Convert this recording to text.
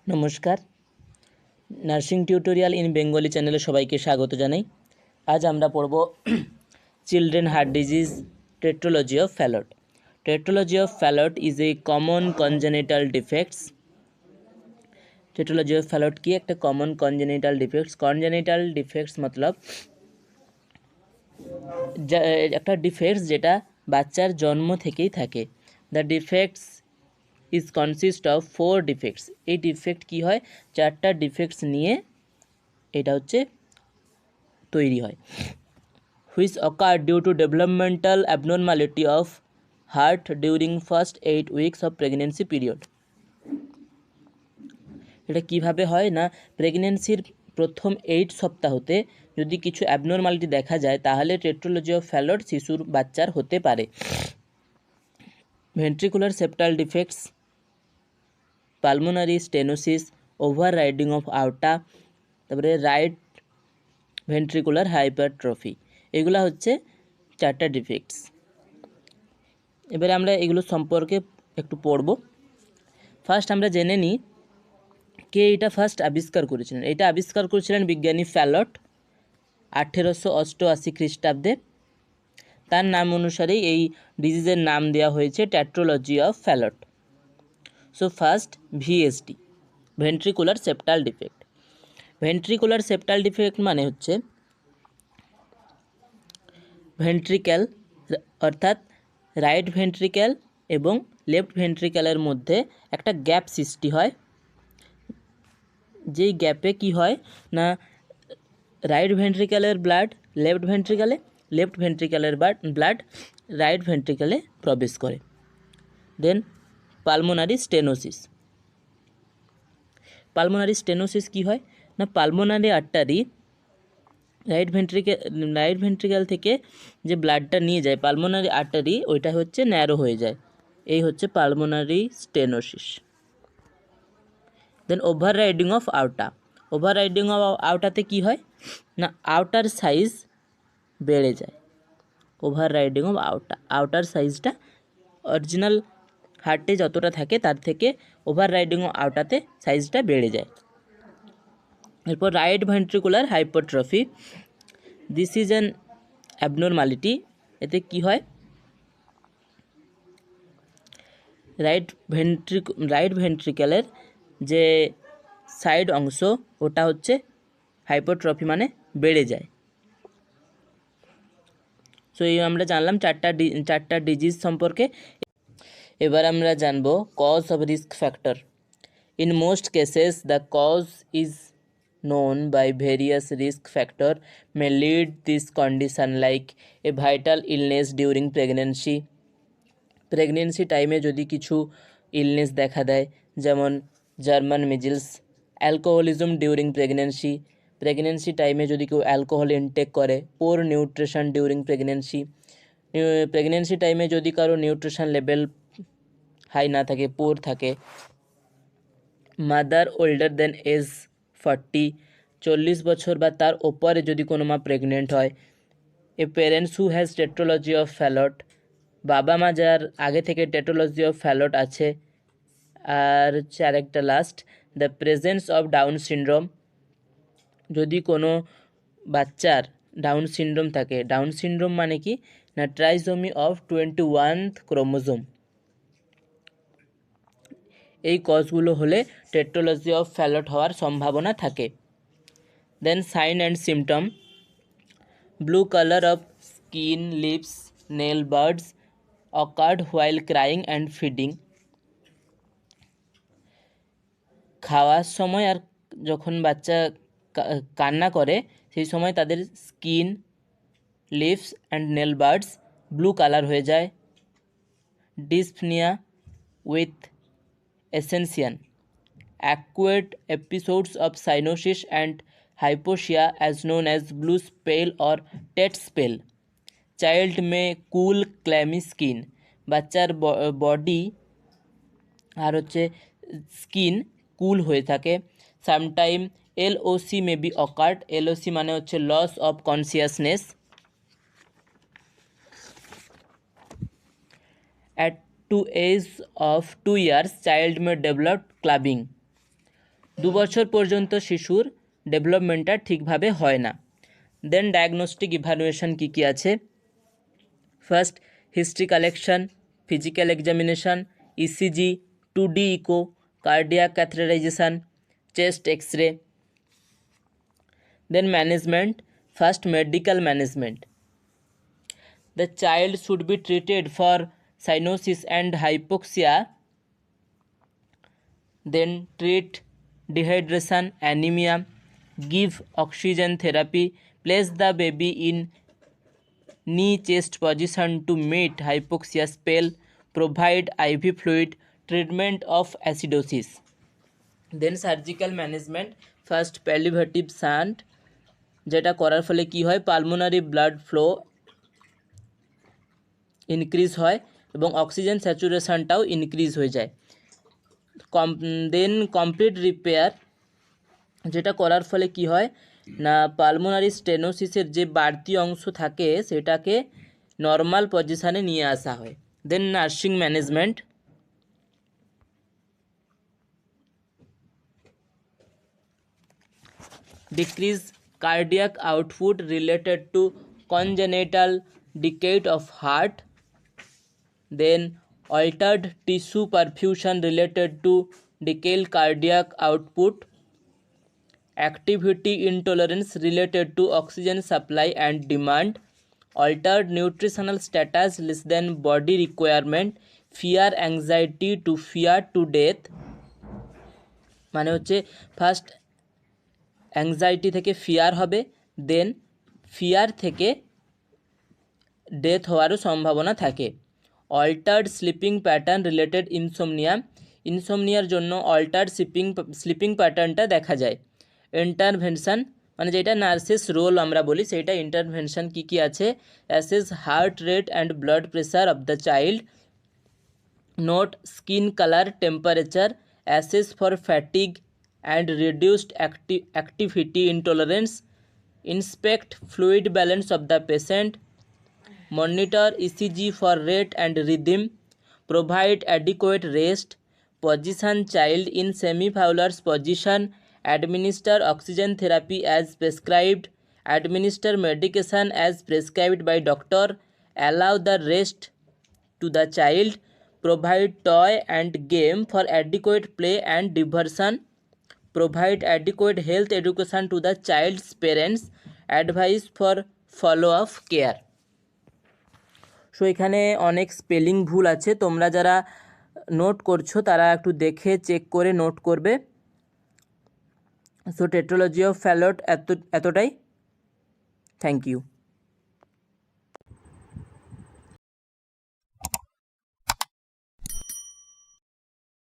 নমস্কার, nursing tutorial in Bengali চ্যানেলে সবাইকে স্বাগত জানাই। আজ আমরা পড়ব children heart disease tetralogy of Fallot. Tetralogy of Fallot is a common congenital defects. Tetralogy of Fallot কি? একটা common congenital defects. Congenital defects মতলব একটা ডিফেক্টস যেটা বাচ্চার জন্ম থেকেই থাকে। The defects is consist of 4 defects. এই ডিফেক্ট কি হয়? 4টা ডিফেক্টস নিয়ে এটা হচ্ছে তৈরি হয়। Which occur due to developmental abnormality of heart during first 8 weeks of pregnancy period. এটা কিভাবে হয় না, প্রেগনেন্সির প্রথম 8 সপ্তাহতে যদি কিছু অ্যাবনর্মালিটি দেখা যায় তাহলে টেট্রোলজি অফ ফ্যালট শিশুর বাচ্চার হতে পারে। Ventricular septal defects, pulmonary stenosis, overriding of aorta, তারপরে রাইট ভেন্ট্রিকুলার হাইপারট্রফি, এগুলো হচ্ছে 4টা ডিফেক্টস। এবারে আমরা এগুলো সম্পর্কে একটু পড়ব। ফার্স্ট আমরা জেনে নিই কে এটা ফার্স্ট আবিষ্কার করেছিলেন। এটা আবিষ্কার করেছিলেন বিজ্ঞানী ফ্যালট 1888 খ্রিস্টাব্দে। তার নাম অনুসারেই এই ডিজিজের নাম দেওয়া হয়েছে tetralogy of Fallot. So first VSD, ventricular septal defect. Ventricular septal defect মানে হচ্ছে ভেন্ট্রিক্যাল অর্থাৎ রাইট ভেন্ট্রিক্যাল এবং লেফট ভেন্ট্রিক্যালের মধ্যে একটা গ্যাপ সৃষ্টি হয়। যেই গ্যাপে কি হয় না, রাইট ভেন্ট্রিক্যালের ব্লাড লেফট ভেন্ট্রিক্যালে, লেফট ভেন্ট্রিক্যালের ব্লাড রাইট ভেন্ট্রিক্যালে প্রবেশ করে। Then pulmonary stenosis. Pulmonary stenosis কি হয় না, পালমোনারি আর্টারি রাইট ভেন্ট্রিক্যাল থেকে যে ব্লাডটা নিয়ে যায় পালমোনারি আর্টারি, ওইটা হচ্ছে ন্যারো হয়ে যায়। এই হচ্ছে pulmonary stenosis. Then overriding of aorta. Overriding of আউটাতে কী হয় না, আউটার সাইজ বেড়ে যায়। ওভার রাইডিং অফ আউটার সাইজটা অরিজিনাল হার্টে যতটা থাকে তার থেকে ওভার রাইডিং অফ আউটাতে সাইজটা বেড়ে যায়। এরপর right ventricular hypertrophy, this is an abnormality. এতে কি হয়, রাইট ভেন্ট্রিক্যালের যে সাইড অংশ ওটা হচ্ছে হাইপারট্রফি মানে বেড়ে যায়। সো এই আমরা জানলাম চারটা ডিজিজ সম্পর্কে। এবার আমরা জানবো cause of risk factor. In most cases the cause is known by various risk factor may lead this condition like a vital illness during pregnancy. Pregnancy টাইমে যদি কিছু ইলনেস দেখা দেয়, যেমন জার্মান মিজিলস, অ্যালকোহলিজম ডিউরিং প্রেগনেন্সি টাইমে যদি কেউ alcohol intact করে, পোর নিউট্রিশন ডিউরিং প্রেগনেন্সি টাইমে যদি কারো নিউট্রিশন লেভেল হাই না থাকে, পোর থাকে, মাদার ওল্ডার দেন এজ 40 বছর বা তার ওপরে যদি কোনো মা প্রেগনেন্ট হয়, a parents who has tetralogy of Fallot, বাবা মা যার আগে থেকে টেট্রোলজি অফ ফ্যালট আছে। আর হচ্ছে আরেকটা last, the presence of down syndrome, যদি কোনো বাচ্চার ডাউন সিনড্রোম থাকে। ডাউন সিনড্রোম মানে কি না, ট্রাইসোমি অফ 21th ক্রোমোজোম। এই কজগুলো হলে টেট্রোলজি অফ ফ্যালট হওয়ার সম্ভাবনা থাকে। Then sign and symptom, blue colour of skin, lips, nail beds occurred while crying and feeding. খাওয়ার সময় আর যখন বাচ্চা কান্না করে সেই সময় তাদের skin, lips and nail beds blue colour হয়ে যায়। Dyspnoea with essential, acute episodes of cyanosis and hypoxia as known as blue spell or tet spell. Child may cool clammy skin, বাচ্চার বডি আর হচ্ছে স্কিন কুল হয়ে থাকে। Sometime LOC may be occurred, LOC মানে হচ্ছে loss of consciousness. At to age of 2 years child may develop clubbing, 2 বছর পর্যন্ত শিশুর ডেভেলপমেন্টটা ঠিকভাবে হয় না। দেন ডায়াগনস্টিক ইভ্যালুয়েশন কী কী আছে? First, history collection, physical examination, ECG, 2D echo, cardiac catheterization, chest X-ray. Then management, first medical management. The child should be treated for cyanosis and hypoxia. Then treat dehydration, anemia, give oxygen therapy, place the baby in knee chest position to meet hypoxia spell, provide IV fluid, treatment of acidosis. Then surgical management, first palliative shunt, যেটা করার ফলে কি হয়, pulmonary blood flow increase হয় এবং oxygen স্যাচুরেশনটাও increase হয়ে যায়। Then complete repair, যেটা করার ফলে কি হয় না, পালমোনারি স্টেনোসিসের যে বাড়তি অংশ থাকে সেটাকে নর্মাল পজিশানে নিয়ে আসা হয়। Then nursing management, decrease cardiac output related to congenital decay of heart. Then altered tissue perfusion related to decayed cardiac output, activity intolerance related to oxygen supply and demand, altered nutritional status less than body requirement, fear anxiety to fear to death, মানে হচ্ছে first anxiety থেকে fear হবে, দেন fear থেকে death হওয়ারও সম্ভাবনা থাকে। Altered sleeping pattern related insomnia, ইনসোমনিয়ার জন্য অল্টার্ড স্লিপিং প্যাটার্নটা দেখা যায়। ইন্টারভেনশন, মানে যেটা নার্সেস রোল আমরা বলি সেইটা ইন্টারভেনশন কী কী আছে? Assess heart rate and blood pressure of the child, note skin colour, temperature, assess for fatigue and reduced activity intolerance, inspect fluid balance of the patient, monitor ECG for rate and rhythm, provide adequate rest, position child in semi-fowler's position, administer oxygen therapy as prescribed, administer medication as prescribed by doctor, allow the rest to the child, provide toy and game for adequate play and diversion, provide adequate health education to the child's parents, advice for follow-up care. So এখানে অনেক spelling ভুল আছে, তোমরা যারা note করছো তারা একটু দেখে চেক করে নোট করবে। সো টেট্রোলজি অফ ফ্যালট এতটাই। Thank you.